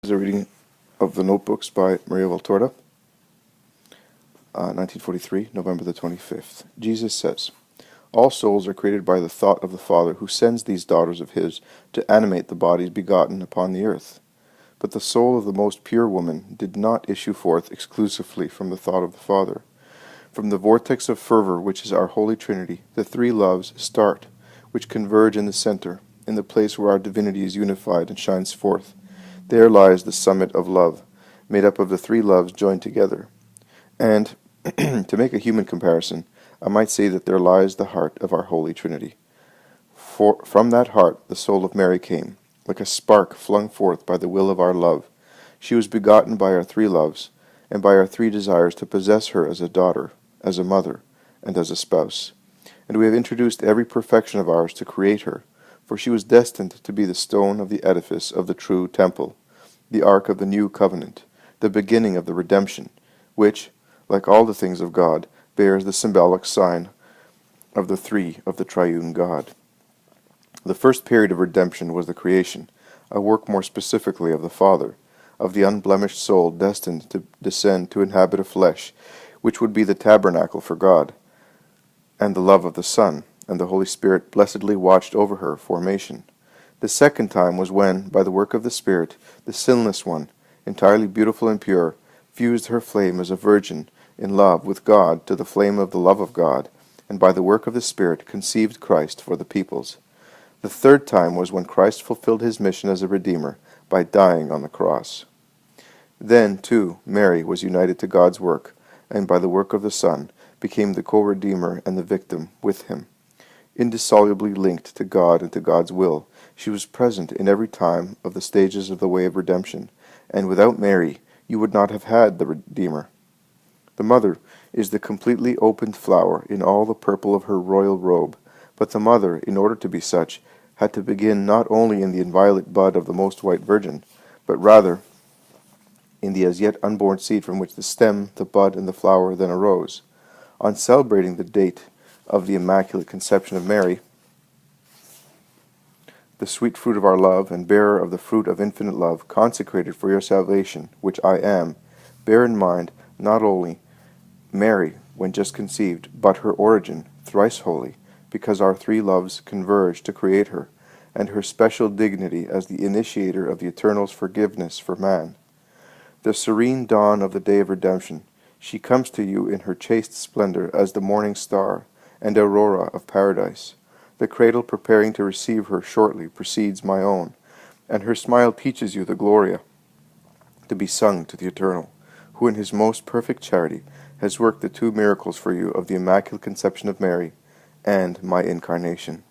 Is a reading of the Notebooks by Maria Valtorta, 1943, November the 25th. Jesus says, "All souls are created by the thought of the Father, who sends these daughters of his to animate the bodies begotten upon the earth. But the soul of the most pure woman did not issue forth exclusively from the thought of the Father. From the vortex of fervor which is our Holy Trinity, the three loves start, which converge in the center, in the place where our divinity is unified and shines forth. There lies the summit of love, made up of the three loves joined together. And, to make a human comparison, I might say that there lies the heart of our Holy Trinity. For from that heart the soul of Mary came, like a spark flung forth by the will of our love. She was begotten by our three loves, and by our three desires to possess her as a daughter, as a mother, and as a spouse. And we have introduced every perfection of ours to create her, for she was destined to be the stone of the edifice of the true temple, the ark of the new covenant, the beginning of the redemption, which, like all the things of God, bears the symbolic sign of the three of the triune God. The first period of redemption was the creation, a work more specifically of the Father, of the unblemished soul destined to descend to inhabit a flesh, which would be the tabernacle for God, and the love of the Son, and the Holy Spirit blessedly watched over her formation. The second time was when, by the work of the Spirit, the sinless one, entirely beautiful and pure, fused her flame as a virgin in love with God to the flame of the love of God, and by the work of the Spirit conceived Christ for the peoples. The third time was when Christ fulfilled his mission as a Redeemer by dying on the cross. Then, too, Mary was united to God's work, and by the work of the Son, became the co-redeemer and the victim with him. Indissolubly linked to God and to God's will, she was present in every time of the stages of the way of redemption, and without Mary, you would not have had the Redeemer. The Mother is the completely opened flower in all the purple of her royal robe, but the Mother, in order to be such, had to begin not only in the inviolate bud of the most white Virgin, but rather in the as yet unborn seed from which the stem, the bud, and the flower then arose. On celebrating the date of the Immaculate Conception of Mary, the sweet fruit of our love, and bearer of the fruit of infinite love, consecrated for your salvation, which I am, bear in mind not only Mary, when just conceived, but her origin, thrice holy, because our three loves converge to create her, and her special dignity as the initiator of the Eternal's forgiveness for man. The serene dawn of the day of redemption, she comes to you in her chaste splendor as the morning star and aurora of paradise. The cradle preparing to receive her shortly precedes my own, and her smile teaches you the Gloria, to be sung to the Eternal, who in his most perfect charity has worked the two miracles for you of the Immaculate Conception of Mary and my incarnation.